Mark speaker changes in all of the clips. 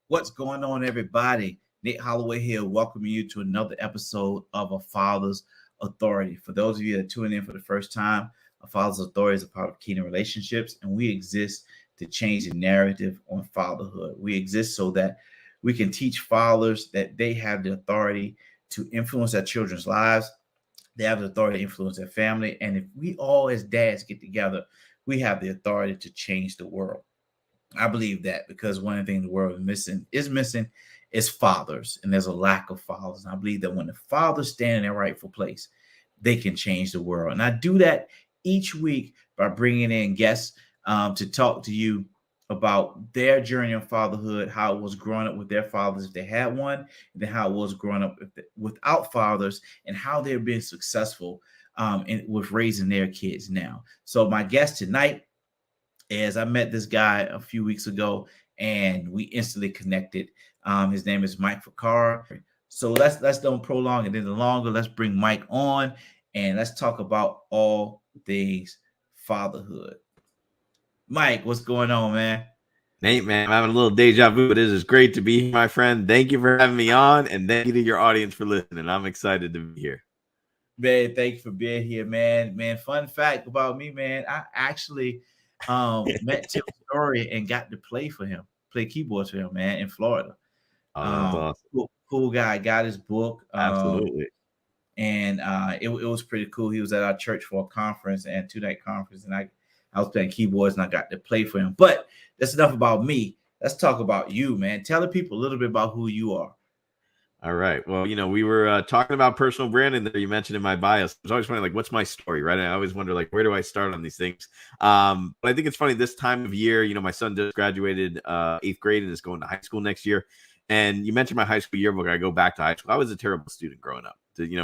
Speaker 1: What's going on, everybody? Nick Holloway here, welcoming you to another episode of A Father's Authority. For those of you that are tuning in for the first time, A Father's Authority is a part of Kingdom Relationships, and we exist to change the narrative on fatherhood. We exist so that we can teach fathers that they have the authority to influence their children's lives. They have the authority to influence their family. And if we all as dads get together, we have the authority to change the world. I believe that because one of the things the world is fathers, and there's a lack of fathers. And I believe that when the fathers stand in their rightful place, they can change the world. And I do that each week by bringing in guests to talk to you about their journey of fatherhood, how it was growing up with their fathers if they had one, and then how it was growing up without fathers, and how they're being successful with raising their kids now. So my guest tonight is I met this guy a few weeks ago, and we instantly connected. His name is Mike Ficara. So let's don't prolong it any longer. Let's bring Mike on and let's talk about all things fatherhood. Mike, what's going on, man?
Speaker 2: Nate, man, I'm having a little deja vu, but it is great to be here, my friend. Thank you for having me on, and thank you to your audience for listening. I'm excited to be here.
Speaker 1: Man, thank you for being here, man. Man, fun fact about me, man. I actually met Tim Story and got to play keyboards for him, man, in Florida.
Speaker 2: That's awesome.
Speaker 1: Cool guy. Got his book.
Speaker 2: Absolutely.
Speaker 1: And it was pretty cool. He was at our church for a conference and 2-night conference, and I was playing keyboards and I got to play for him. But that's enough about me. Let's talk about you, man. Tell the people a little bit about who you are.
Speaker 2: All right. Well, we were talking about personal branding that you mentioned in my bio. It's always funny, like, what's my story, right? And I always wonder, like, where do I start on these things? But I think it's funny this time of year. My son just graduated 8th grade and is going to high school next year. And you mentioned my high school yearbook. I go back to high school. I was a terrible student growing up.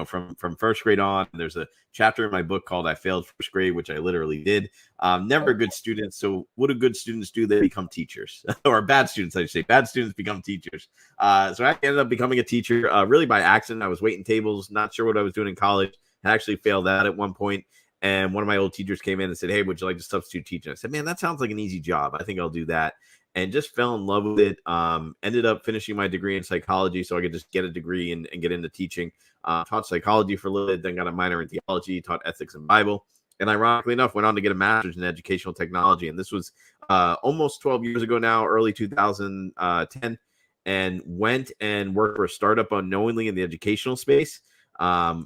Speaker 2: From first grade on, there's a chapter in my book called I Failed First Grade, which I literally did. Never a good student. So what do good students do? They become teachers. Or bad students, I should say. Bad students become teachers. So I ended up becoming a teacher really by accident. I was waiting tables, not sure what I was doing in college. I actually failed that at one point. And one of my old teachers came in and said, "Hey, would you like to substitute teach?" And I said, "Man, that sounds like an easy job. I think I'll do that." And just fell in love with it. Ended up finishing my degree in psychology so I could just get a degree and get into teaching. Taught psychology for a little bit, then got a minor in theology, taught ethics and Bible. And ironically enough, went on to get a master's in educational technology. And this was almost 12 years ago now, early 2010, and went and worked for a startup unknowingly in the educational space.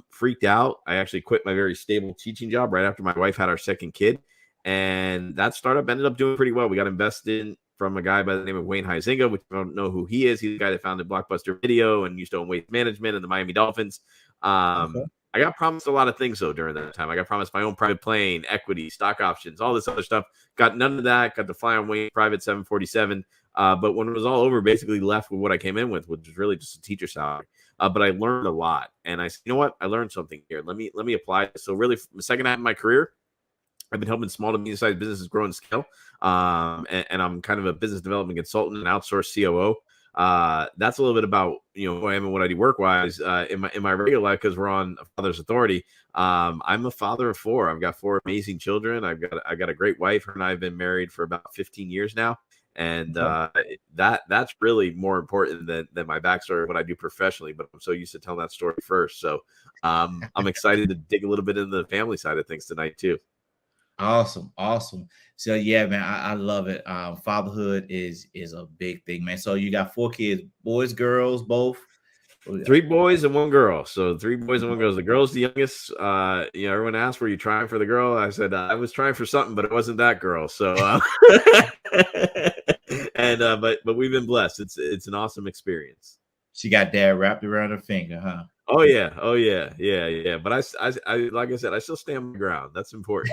Speaker 2: Freaked out. I actually quit my very stable teaching job right after my wife had our second kid. And that startup ended up doing pretty well. We got invested in from a guy by the name of Wayne Huizinga, which I don't know who he is. He's the guy that founded Blockbuster Video and used to own Waste Management and the Miami Dolphins. Okay. I got promised a lot of things, though, during that time. I got promised my own private plane, equity, stock options, all this other stuff. Got none of that. Got to fly on Wayne's private 747. But when it was all over, basically left with what I came in with, which was really just a teacher salary. But I learned a lot. And I said, you know what? I learned something here. Let me apply this. So really, the second half of my career, I've been helping small to medium-sized businesses grow and scale, and I'm kind of a business development consultant and outsourced COO. That's a little bit about who I am and what I do work-wise in my regular life, because we're on a Father's Authority. I'm a father of 4. I've got 4 amazing children. I've got a great wife. Her and I have been married for about 15 years now, and that's really more important than my backstory, what I do professionally. But I'm so used to telling that story first. So I'm excited to dig a little bit into the family side of things tonight too.
Speaker 1: Awesome. So yeah, man, I love it. Fatherhood is a big thing, man. So you got 4 kids, boys, girls, both?
Speaker 2: 3 boys and 1 girl. So 3 boys and 1 girl. The girl's the youngest. Everyone asked, "Were you trying for the girl?" I said, "I was trying for something, but it wasn't that girl." So, but we've been blessed. It's an awesome experience.
Speaker 1: She got dad wrapped around her finger, huh?
Speaker 2: Oh yeah. But I like I said, I still stand my ground. That's important.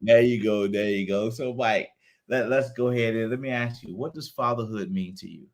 Speaker 1: There you go. So, Mike, let's go ahead and let me ask you, what does fatherhood mean to you?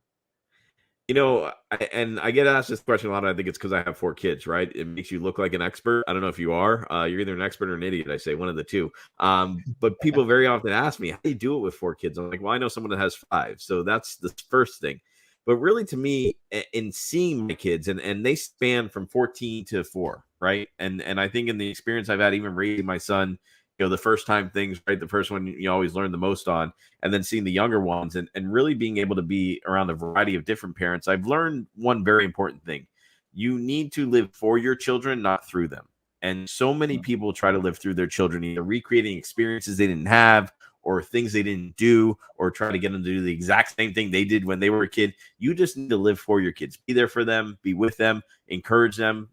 Speaker 2: I get asked this question a lot. I think it's because I have 4 kids, right? It makes you look like an expert. I don't know if you are. You're either an expert or an idiot. I say one of the two. But people very often ask me, "How do you do it with 4 kids?" I'm like, "Well, I know someone that has 5." So that's the first thing. But really, to me, in seeing my kids, and they span from 14 to 4, right? And I think in the experience I've had, even raising my son, the first time things, right? The first one you always learn the most on, and then seeing the younger ones and really being able to be around a variety of different parents. I've learned one very important thing. You need to live for your children, not through them. And so many people try to live through their children, either recreating experiences they didn't have or things they didn't do, or try to get them to do the exact same thing they did when they were a kid. You just need to live for your kids. Be there for them, be with them, encourage them,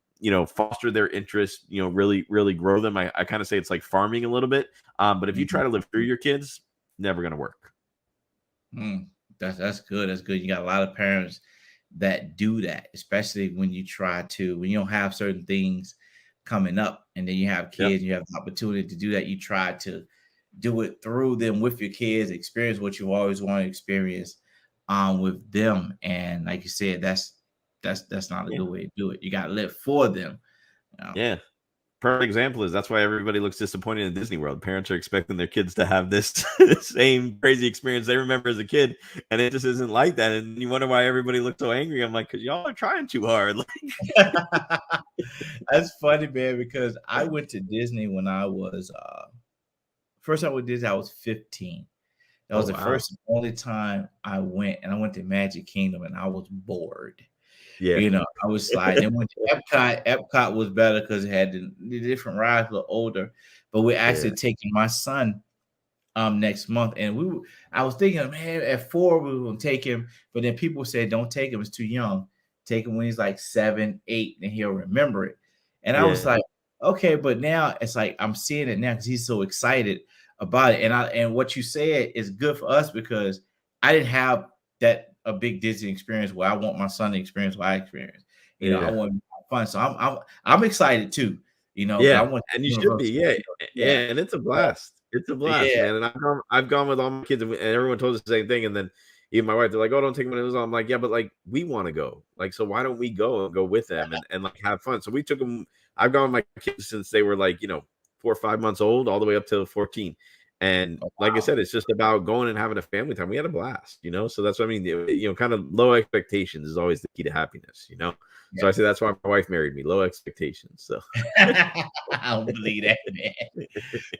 Speaker 2: foster their interests, really, really grow them. I kind of say it's like farming a little bit. But if you try to live through your kids, never going to work.
Speaker 1: That's good. That's good. You got a lot of parents that do that, especially when you don't have certain things coming up, and then you have kids, and you have the opportunity to do that. You try to do it through them with your kids, experience what you always want to experience with them. And like you said, that's not a good way to do it. You got to live for them.
Speaker 2: Yeah. Perfect example is that's why everybody looks disappointed in Disney World. Parents are expecting their kids to have this same crazy experience they remember as a kid, and it just isn't like that. And you wonder why everybody looks so angry. I'm like, because y'all are trying too hard.
Speaker 1: That's funny, man, because I went to Disney when I was first time with Disney, I was 15. That was the first and only time I went, and I went to Magic Kingdom, and I was bored.
Speaker 2: Yeah.
Speaker 1: I was like, then went to Epcot. Epcot was better because it had the different rides, a little older. But we're actually taking my son next month, and I was thinking, man, at 4 we were gonna take him, but then people said, don't take him, it's too young. Take him when he's like 7, 8, and he'll remember it. And I was like, okay, but now it's like I'm seeing it now because he's so excited about it. And what you said is good for us because I didn't have a big Disney experience where I want my son to experience what I experienced. I want to have fun. So I'm excited too.
Speaker 2: I want, and you should be, and it's a blast. It's a blast, man. And I've gone with all my kids, and everyone told us the same thing. And then even my wife, they're like, "Oh, don't take them." I'm like, "Yeah, but like we want to go. Like, so why don't we go and go with them and like have fun?" So we took them. I've gone with my kids since they were like 4 or 5 months old, all the way up to 14. And like I said, it's just about going and having a family time. We had a blast, so that's what I mean. Kind of low expectations is always the key to happiness, So I say that's why my wife married me, low expectations. So
Speaker 1: I don't believe that, man.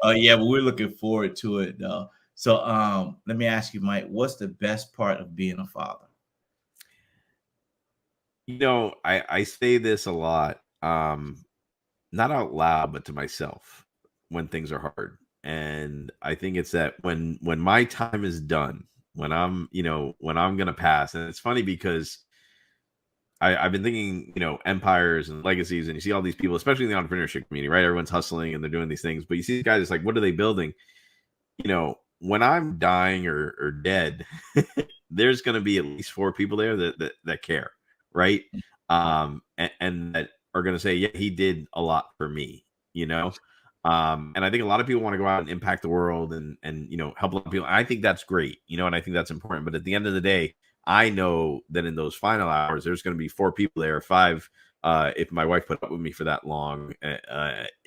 Speaker 1: Oh yeah, but we're looking forward to it though. So let me ask you, Mike, what's the best part of being a father?
Speaker 2: I say this a lot, not out loud, but to myself when things are hard. And I think it's that when my time is done, when I'm going to pass. And it's funny because I've been thinking, empires and legacies, and you see all these people, especially in the entrepreneurship community, right? Everyone's hustling and they're doing these things, but you see these guys, it's like, what are they building? When I'm dying or dead, there's going to be at least 4 people there that care, right? And that are going to say, yeah, he did a lot for me, and I think a lot of people want to go out and impact the world and help a lot of people. I think that's great, and I think that's important. But at the end of the day, I know that in those final hours, there's going to be 4 people there, 5, if my wife put up with me for that long,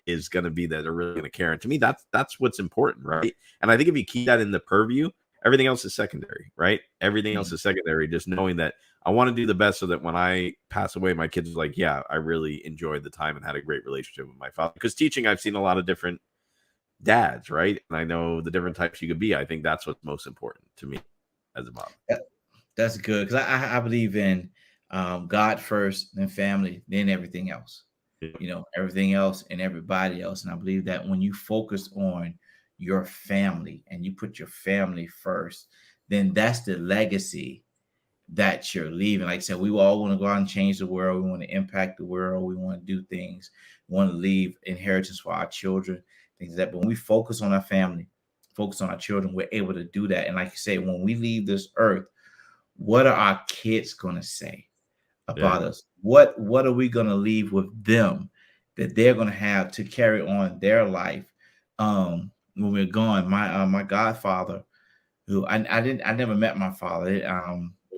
Speaker 2: is going to be that they're really going to care. And to me, that's what's important, right? And I think if you keep that in the purview, everything else is secondary, right? Everything else is secondary. Just knowing that I want to do the best so that when I pass away, my kids are like, yeah, I really enjoyed the time and had a great relationship with my father. Because teaching, I've seen a lot of different dads, right? And I know the different types you could be. I think that's what's most important to me as a mom.
Speaker 1: That's good because I believe in God first, then family, then everything else. Everything else and everybody else. And I believe that when you focus on your family and you put your family first, then that's the legacy that you're leaving. Like I said, we all want to go out and change the world. We want to impact the world. We want to do things. We want to leave inheritance for our children, things like that. But when we focus on our family, focus on our children, we're able to do that. And like you say, when we leave this earth, what are our kids going to say about us? What are we going to leave with them that they're going to have to carry on their life when we're gone? My godfather, who I never met my father.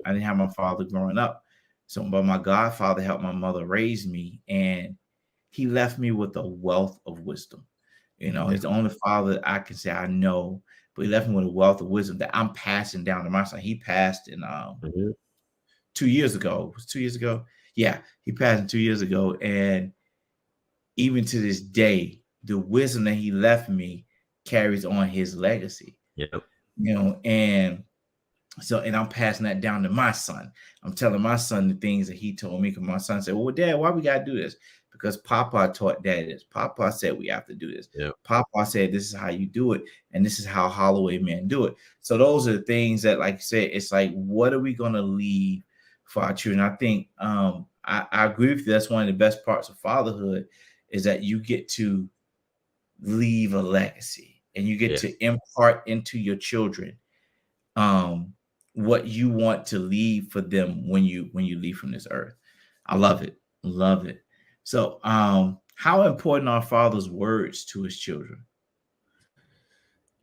Speaker 1: I didn't have my father growing up. So, but my godfather helped my mother raise me, and he left me with a wealth of wisdom. He's the only father I can say I know, but he left me with a wealth of wisdom that I'm passing down to my son. He passed in 2 years ago. It was 2 years ago. Yeah, he passed in 2 years ago, and even to this day, the wisdom that he left me carries on his legacy.
Speaker 2: Yep.
Speaker 1: And so, and I'm passing that down to my son. I'm telling my son the things that he told me, because my son said, well, Dad, why we got to do this? Because Papa taught Dad this. Papa said we have to do this.
Speaker 2: Yep.
Speaker 1: Papa said this is how you do it, and this is how Holloway men do it. So those are the things that, like I said, it's like, what are we going to leave for our children? I think I agree with you. That's one of the best parts of fatherhood, is that you get to leave a legacy, and you get to impart into your children what you want to leave for them when you leave from this earth. I love it. Love it. So how important are father's words to his children?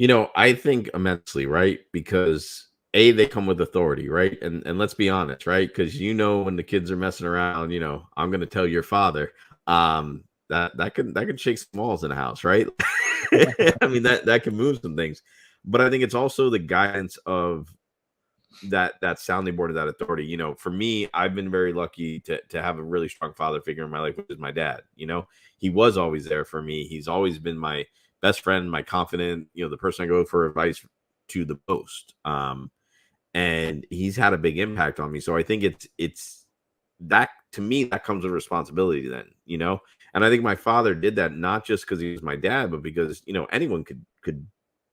Speaker 2: I think immensely, right? Because they come with authority, right? And let's be honest, right? Because when the kids are messing around, I'm going to tell your father, that can shake some walls in a house, right? I mean, that can move some things. But I think it's also the guidance of that sounding board of that authority. For me, I've been very lucky to have a really strong father figure in my life, which is my dad. He was always there for me. He's always been my best friend, my confidant, the person I go for advice to the most. And he's had a big impact on me. So I think it's that, to me, that comes with responsibility then, and I think my father did that, not just because he was my dad, but because, anyone could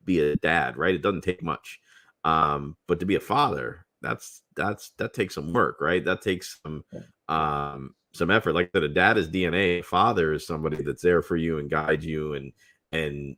Speaker 2: be a dad, right? It doesn't take much. But to be a father, that takes some work, right? That takes some effort. Like that, a dad is DNA. A father is somebody that's there for you and guides you, and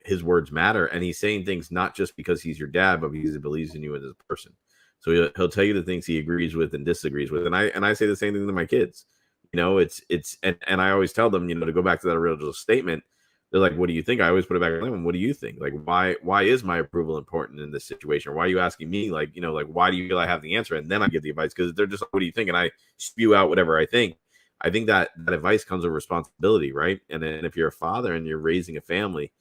Speaker 2: his words matter. And he's saying things not just because he's your dad, but because he believes in you as a person. So he'll tell you the things he agrees with and disagrees with. And I say the same thing to my kids. And I always tell them, to go back to that original statement. They're like, what do you think? I always put it back on them. What do you think? Like, why is my approval important in this situation? Or why are you asking me? Like, why do you feel I have the answer? And then I give the advice, because they're just like, what do you think? And I spew out whatever I think. I think that advice comes with responsibility, right? And then if you're a father and you're raising a family,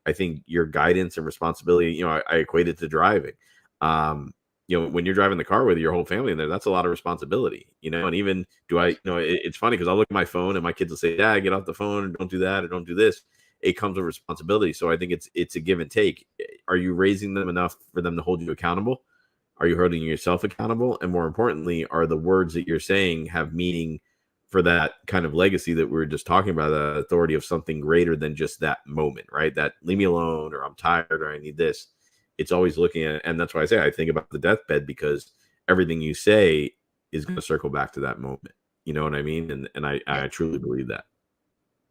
Speaker 2: I think your guidance and responsibility, I equate it to driving. When you're driving the car with your whole family in there, that's a lot of responsibility, and even it's funny because I'll look at my phone and my kids will say, Dad, get off the phone, don't do that, or don't do this. It comes with responsibility. So I think it's a give and take. Are you raising them enough for them to hold you accountable? Are you holding yourself accountable? And more importantly, are the words that you're saying have meaning for that kind of legacy that we were just talking about, the authority of something greater than just that moment, right? That leave me alone, or I'm tired, or I need this. It's always looking at, and that's why I say I think about the deathbed, because everything you say is going to circle back to that moment. You know what I mean? And I truly believe that.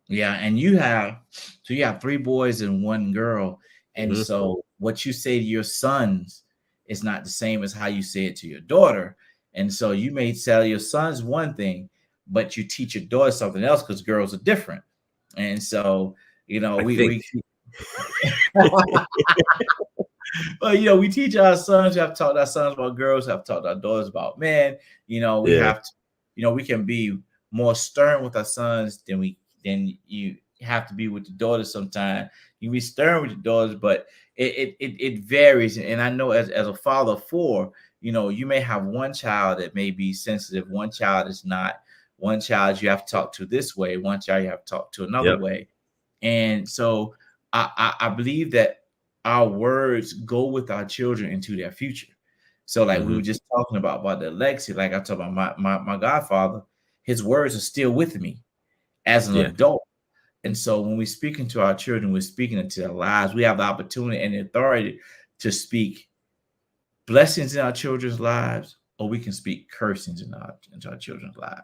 Speaker 1: Yeah, and you have 3 boys and 1 girl, and so what you say to your sons is not the same as how you say it to your daughter. And so you may tell your sons one thing, but you teach your daughter something else, because girls are different. And so we well, we teach our sons. We have taught our sons about girls. Have taught our daughters about men. We have to. We can be more stern with our sons than you have to be with the daughters. Sometimes you be stern with your daughters, but it varies. And I know as a father of 4, you may have one child that may be sensitive, one child is not. One child you have to talk to this way, one child you have to talk to another way. And so I believe that our words go with our children into their future. So like we were just talking about the legacy, like I talked about my godfather, his words are still with me as an adult. And so when we're speaking to our children, we're speaking into their lives. We have the opportunity and the authority to speak blessings in our children's lives, or we can speak cursings into our children's lives.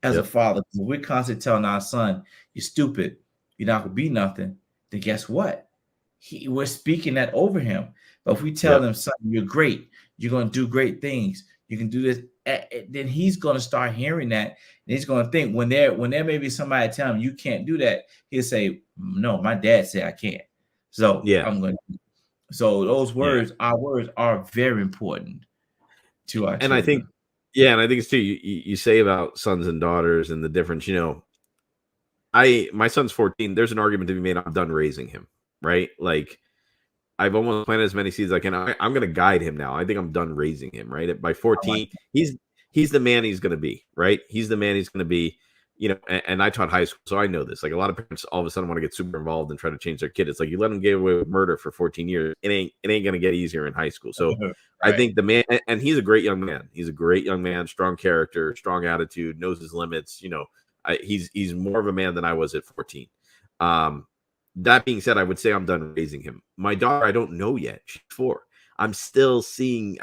Speaker 1: As a father, we're constantly telling our son, you're stupid, you're not going to be nothing, then guess what? We're speaking that over him. But if we tell them, son, you're great, you're going to do great things, you can do this, then he's going to start hearing that. And he's going to think when there may be somebody telling him you can't do that, he'll say, no, my dad said I can't. So I'm going to. So those words, our words are very important to our children.
Speaker 2: I think, and I think it's too, you say about sons and daughters and the difference, my son's 14, there's an argument to be made. I'm done raising him, right? Like I've almost planted as many seeds as I can. I'm going to guide him now. I think I'm done raising him, right? By 14, he's the man he's going to be, right? He's the man he's going to be. and I taught high school, so I know this. Like a lot of parents all of a sudden want to get super involved and try to change their kid. It's like you let them get away with murder for 14 years. It ain't gonna get easier in high school. So I
Speaker 1: Right.
Speaker 2: think the man, and he's a great young man. He's a great young man, strong character, strong attitude, knows his limits. He's more of a man than I was at 14. Um, that being said, I would say I'm done raising him. My daughter, I don't know yet. She's 4. I'm still seeing.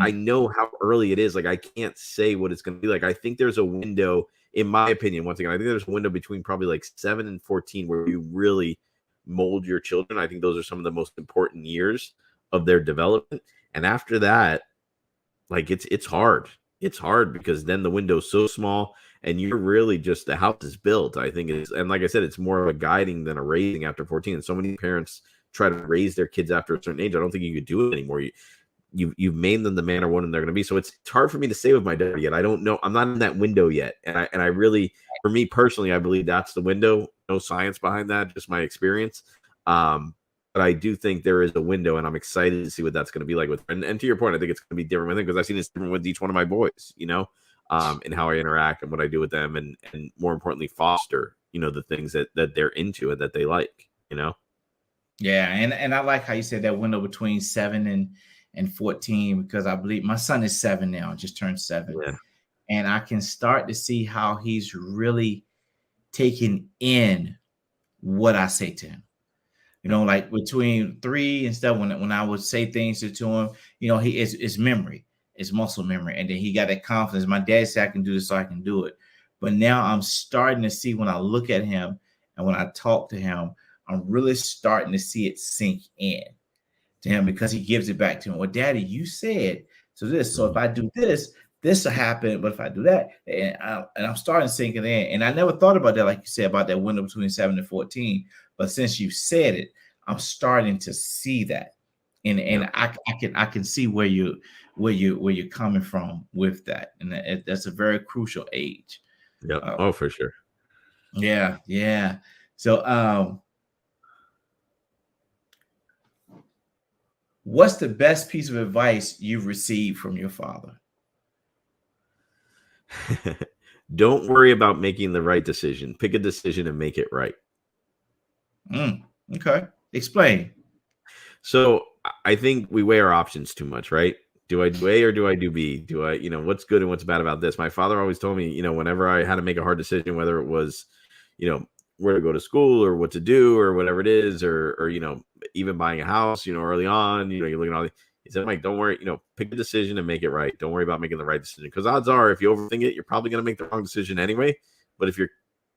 Speaker 2: I know how early it is. Like I can't say what it's going to be like. I think there's a window, in my opinion. Once again, I think there's a window between probably like 7 and 14 where you really mold your children. I think those are some of the most important years of their development. And after that, like it's hard. It's hard because then the window's so small and you're really just the house is built. I think it's, and like I said, it's more of a guiding than a raising after 14. And so many parents try to raise their kids after a certain age. I don't think you could do it anymore. You've made them the man or woman they're going to be. So it's hard for me to say with my daughter yet. I don't know. I'm not in that window yet. And I really, for me personally, I believe that's the window. No science behind that, just my experience. But I do think there is a window, and I'm excited to see what that's going to be like with. And to your point, I think it's going to be different with them because I've seen it's different with each one of my boys, and how I interact and what I do with them, and more importantly, foster, the things that they're into and that they like,
Speaker 1: Yeah, and I like how you said that window between 7 and 14 because I believe my son is 7 now, just turned 7,
Speaker 2: Yeah.
Speaker 1: and I can start to see how he's really taking in what I say to him. Like between 3 and stuff, when I would say things to him, he is memory, it's muscle memory, and then he got that confidence. My dad said I can do this, so I can do it. But now I'm starting to see when I look at him and when I talk to him, I'm really starting to see it sink in to him because he gives it back to him. Well, Daddy, you said so this. So if I do this, this will happen. But if I do that, and I'm starting sinking in, and I never thought about that, like you said, about that window between 7 and 14. But since you said it, I'm starting to see that, and I can see where you're coming from with that, and that's a very crucial age.
Speaker 2: Yeah. For sure.
Speaker 1: Yeah, yeah. So, what's the best piece of advice you've received from your father?
Speaker 2: Don't worry about making the right decision. Pick a decision and make it right.
Speaker 1: Okay. Explain.
Speaker 2: So I think we weigh our options too much, right? Do I do A or do I do B? Do I, what's good and what's bad about this? My father always told me, whenever I had to make a hard decision, whether it was, where to go to school or what to do or whatever it is, or even buying a house, early on, you're looking at all he said, Mike, don't worry, pick a decision and make it right. Don't worry about making the right decision. Because odds are if you overthink it, you're probably going to make the wrong decision anyway. But if you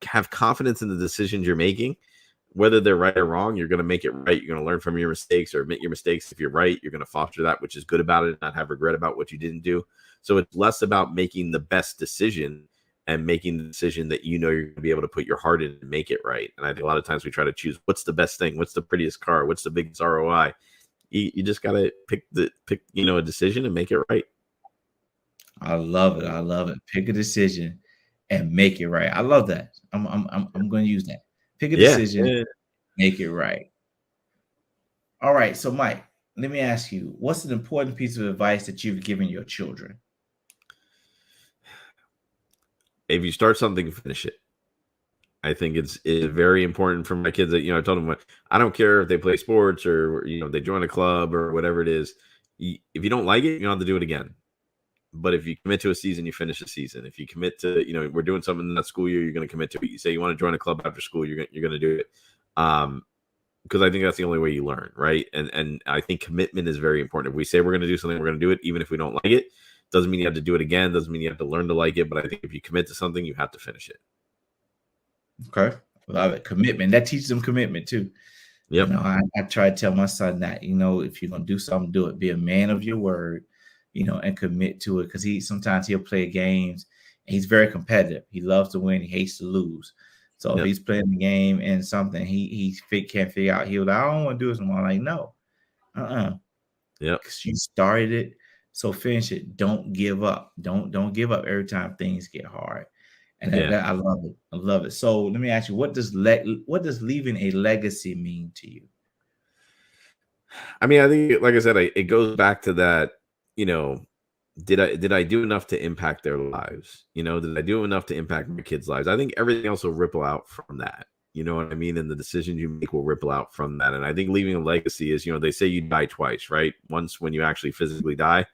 Speaker 2: have confidence in the decisions you're making, whether they're right or wrong, you're going to make it right. You're going to learn from your mistakes or admit your mistakes. If you're right, you're going to foster that, which is good about it, and not have regret about what you didn't do. So it's less about making the best decision and making the decision that you're going to be able to put your heart in and make it right. And I think a lot of times we try to choose what's the best thing, what's the prettiest car, what's the biggest ROI. You just got to pick a decision and make it right.
Speaker 1: I love it. I love it. Pick a decision and make it right. I love that. I'm going to use that. Pick a decision, make it right. All right. So, Mike, let me ask you, what's an important piece of advice that you've given your children?
Speaker 2: If you start something, finish it. I think it's very important for my kids that, I told them, I don't care if they play sports or, they join a club or whatever it is. If you don't like it, you don't have to do it again. But if you commit to a season, you finish the season. If you commit to, we're doing something in that school year, you're going to commit to it. You say you want to join a club after school, you're going to do it. Because I think that's the only way you learn, right? And I think commitment is very important. If we say we're going to do something, we're going to do it, even if we don't like it. Doesn't mean you have to do it again. Doesn't mean you have to learn to like it. But I think if you commit to something, you have to finish it.
Speaker 1: Okay. Love it. Commitment. That teaches them commitment too.
Speaker 2: Yep.
Speaker 1: I try to tell my son that, if you're going to do something, do it. Be a man of your word, and commit to it. Because sometimes he'll play games and he's very competitive. He loves to win. He hates to lose. So if he's playing the game and something he can't figure out, he'll like, I don't want to do this anymore. I'm like, no.
Speaker 2: Yeah.
Speaker 1: Because you started it. So finish it. Don't give up. Don't give up every time things get hard. And that, I love it. I love it. So let me ask you, what does leaving a legacy mean to you?
Speaker 2: I mean, I think, like I said, it goes back to that, did I do enough to impact their lives? Did I do enough to impact my kids' lives? I think everything else will ripple out from that. You know what I mean? And the decisions you make will ripple out from that. And I think leaving a legacy is, they say you die twice, right? Once when you actually physically die,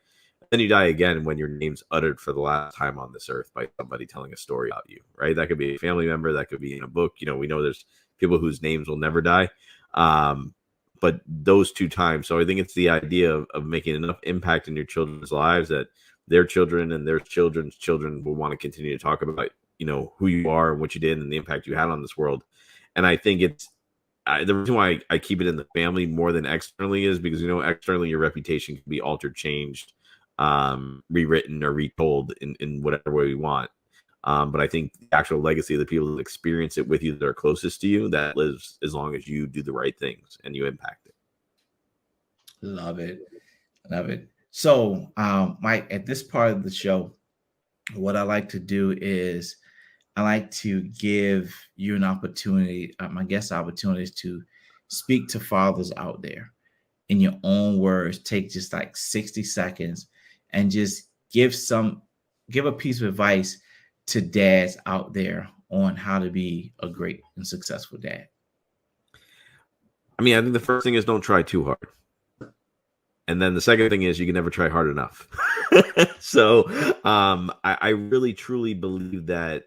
Speaker 2: then you die again when your name's uttered for the last time on this earth by somebody telling a story about you, right? That could be a family member, that could be in a book. We know there's people whose names will never die. But those two times. So I think it's the idea of making enough impact in your children's lives that their children and their children's children will want to continue to talk about, who you are and what you did and the impact you had on this world. And I think the reason why I keep it in the family more than externally is because, externally your reputation can be altered, changed, rewritten or retold in whatever way you want. But I think the actual legacy of the people that experience it with you that are closest to you, that lives as long as you do the right things and you impact it.
Speaker 1: Love it. Love it. So, Mike, at this part of the show, what I like to do is I like to give you an opportunity, my guest opportunities to speak to fathers out there in your own words. Take just like 60 seconds and just give a piece of advice to dads out there on how to be a great and successful dad.
Speaker 2: I mean, I think the first thing is don't try too hard. And then the second thing is you can never try hard enough. So I really, truly believe that,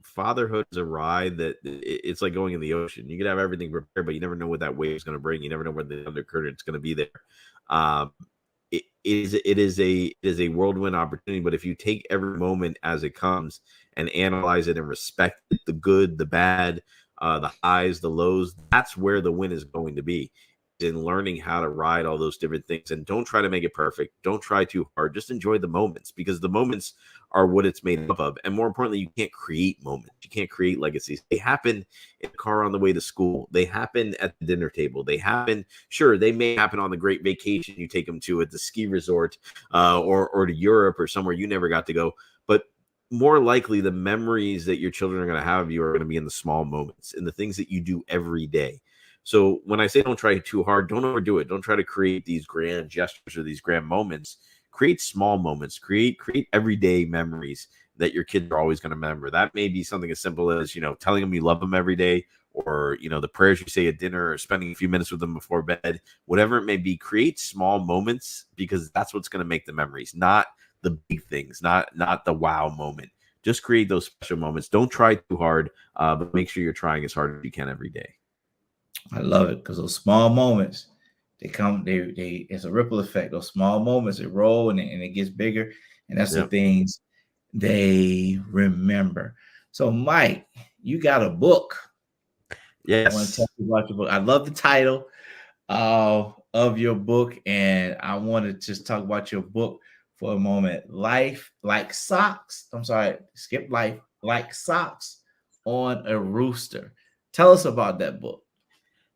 Speaker 2: fatherhood is a ride that it's like going in the ocean. You can have everything prepared, but you never know what that wave is going to bring. You never know where the undercurrent is going to be there. It is a whirlwind opportunity, but if you take every moment as it comes and analyze it and respect it, the good, the bad, the highs, the lows, that's where the win is going to be, in learning how to ride all those different things. And don't try to make it perfect. Don't try too hard. Just enjoy the moments, because the moments are what it's made up of. And more importantly, you can't create moments. You can't create legacies. They happen in the car on the way to school. They happen at the dinner table. They happen, sure, they may happen on the great vacation you take them to at the ski resort or to Europe or somewhere you never got to go. But more likely, the memories that your children are going to have of you are going to be in the small moments, in the things that you do every day. So when I say don't try too hard, don't overdo it. Don't try to create these grand gestures or these grand moments. Create small moments. Create everyday memories that your kids are always going to remember. That may be something as simple as, telling them you love them every day, or, the prayers you say at dinner, or spending a few minutes with them before bed, whatever it may be. Create small moments, because that's what's going to make the memories, not the big things, not the wow moment. Just create those special moments. Don't try too hard, but make sure you're trying as hard as you can every day.
Speaker 1: I love it, because those small moments, it's a ripple effect. Those small moments, it roll and it gets bigger. And that's the things they remember. So, Mike, you got a book.
Speaker 2: Yes.
Speaker 1: I want to tell you about your book. I love the title of your book, and I want to just talk about your book for a moment. Life Like Socks. I'm sorry, skip Life Like Socks on a Rooster. Tell us about that book.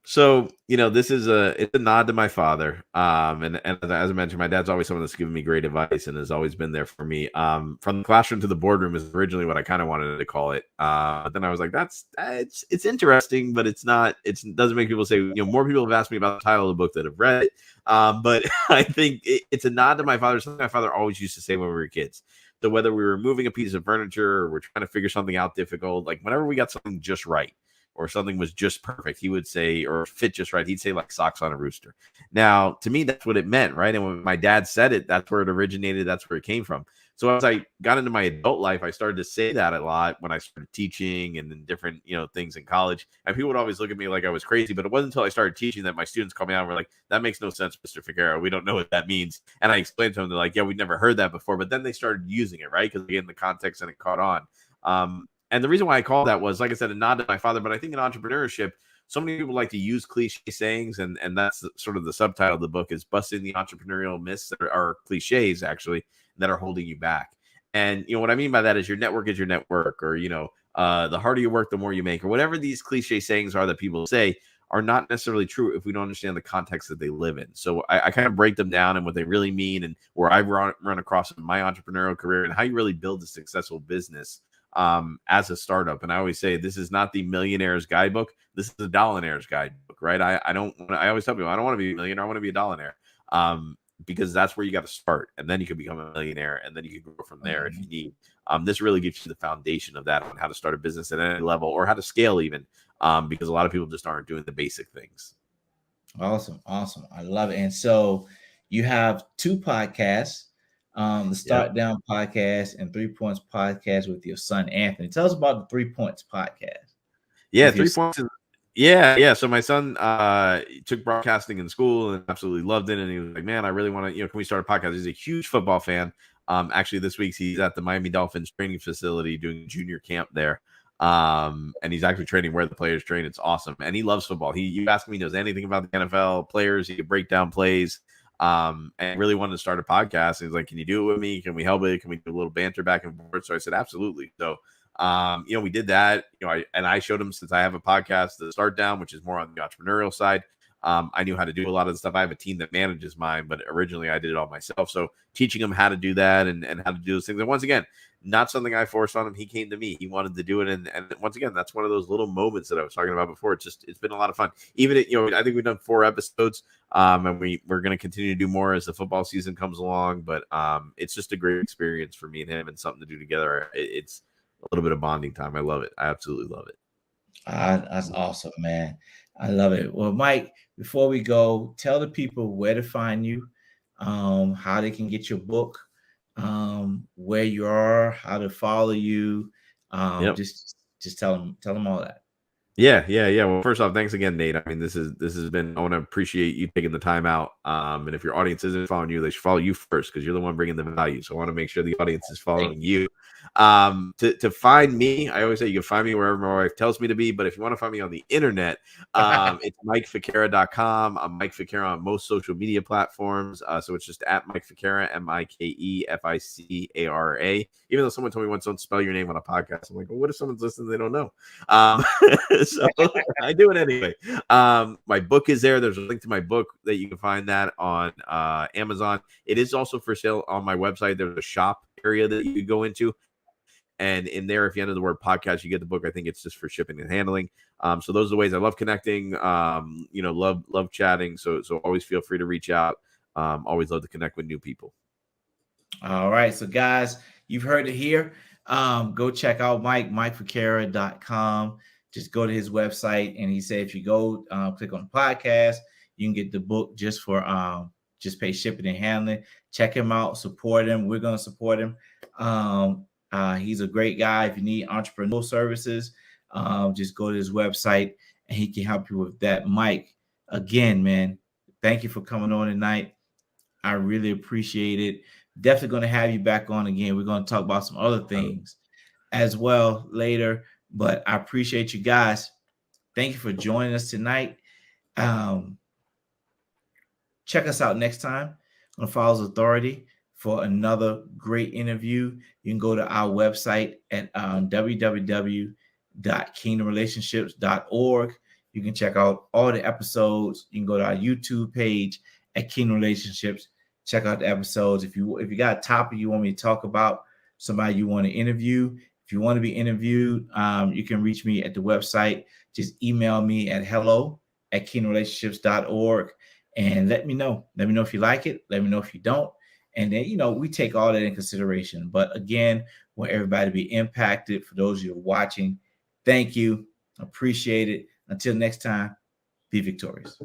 Speaker 2: So, this is it's a nod to my father. And as I mentioned, my dad's always someone that's given me great advice and has always been there for me. From the classroom to the boardroom is originally what I kind of wanted to call it. But then I was like, it's interesting, but it's not, it doesn't make people say, more people have asked me about the title of the book that have read it. But I think it's a nod to my father. Something my father always used to say when we were kids. So whether we were moving a piece of furniture or we're trying to figure something out difficult, like whenever we got something just right, or something was just perfect, he would say, or fit just right, he'd say like socks on a rooster. Now, to me, that's what it meant, right? And when my dad said it, that's where it originated. That's where it came from. So as I got into my adult life, I started to say that a lot when I started teaching and in different, things in college. And people would always look at me like I was crazy, but it wasn't until I started teaching that my students called me out and were like, that makes no sense, Mr. Ficara. We don't know what that means. And I explained to them, they're like, yeah, we'd never heard that before. But then they started using it, right? Because again, the context and it caught on. And the reason why I call that was, like I said, a nod to my father. But I think in entrepreneurship, so many people like to use cliche sayings, and that's sort of the subtitle of the book, is busting the entrepreneurial myths that are cliches, actually, that are holding you back. And, what I mean by that is your network is your network, or, the harder you work, the more you make, or whatever these cliche sayings are that people say are not necessarily true if we don't understand the context that they live in. So I kind of break them down and what they really mean, and where I've run across in my entrepreneurial career, and how you really build a successful business as a startup. And I always say, this is not the millionaire's guidebook. This is the dollionaire's guidebook, right? I always tell people, I don't want to be a millionaire. I want to be a dollionaire. because that's where you got to start, and then you can become a millionaire, and then you can grow from there if you need. This really gives you the foundation of that on how to start a business at any level or how to scale even, because a lot of people just aren't doing the basic things.
Speaker 1: Awesome. I love it. And so you have two podcasts, the Start Down podcast and 3 Points podcast with your son, Anthony. Tell us about the 3 Points podcast.
Speaker 2: Yeah, 3 Points. Yeah. So my son took broadcasting in school and absolutely loved it. And he was like, man, I really want to, can we start a podcast? He's a huge football fan. Actually, this week he's at the Miami Dolphins training facility doing junior camp there. And he's actually training where the players train. It's awesome. And he loves football. You ask him, he knows anything about the NFL players. He can break down plays. And really wanted to start a podcast. And he's like, can you do it with me? Can we help it? Can we do a little banter back and forth? So I said, absolutely. So, we did that, I showed him, since I have a podcast, the Start Down, which is more on the entrepreneurial side. I knew how to do a lot of the stuff. I have a team that manages mine, but originally I did it all myself. So teaching him how to do that and how to do those things. And once again, not something I forced on him. He came to me. He wanted to do it. And once again, that's one of those little moments that I was talking about before. It's been a lot of fun. Even, I think we've done 4 episodes, and we're going to continue to do more as the football season comes along. But it's just a great experience for me and him and something to do together. It's a little bit of bonding time. I love it. I absolutely love it.
Speaker 1: That's awesome, man. I love it. Well, Mike, before we go, tell the people where to find you, how they can get your book, where you are, how to follow you. Just tell them all that.
Speaker 2: Yeah. Well, first off, thanks again, Nate. I mean, this has been, I want to appreciate you taking the time out. And if your audience isn't following you, they should follow you first, because you're the one bringing the value. So I want to make sure the audience is following you. To find me, I always say you can find me wherever my wife tells me to be. But if you want to find me on the internet, it's MikeFicara.com. I'm Mike Ficara on most social media platforms. So it's just at Mike Ficara, MikeFicara. Even though someone told me once, don't spell your name on a podcast. I'm like, well, what if someone's listening? They don't know. So I do it anyway. My book is there. There's a link to my book that you can find that on Amazon. It is also for sale on my website. There's a shop area that you could go into. And in there, if you enter the word podcast, you get the book. I think it's just for shipping and handling. So those are the ways. I love connecting, love chatting. So always feel free to reach out. Always love to connect with new people.
Speaker 1: All right. So guys, you've heard it here. Go check out MikeFicara.com. Just go to his website, and he said if you go click on the podcast, you can get the book just for just pay shipping and handling. Check him out, support him. We're gonna support him. He's a great guy. If you need entrepreneurial services, just go to his website and he can help you with that. Mike, again, man, thank you for coming on tonight. I really appreciate it. Definitely going to have you back on again. We're going to talk about some other things as well later, but I appreciate you guys. Thank you for joining us tonight. Check us out next time on Fathers Authority for another great interview. You can go to our website at www.kingdomrelationships.org. You can check out all the episodes. You can go to our YouTube page at Kingdom Relationships. Check out the episodes. If you got a topic you want me to talk about, somebody you want to interview, if you want to be interviewed, you can reach me at the website. Just email me at hello@kingdomrelationships.org and let me know. Let me know if you like it. Let me know if you don't. And then, we take all that in consideration. But again, want everybody to be impacted. For those of you watching, thank you. Appreciate it. Until next time, be victorious.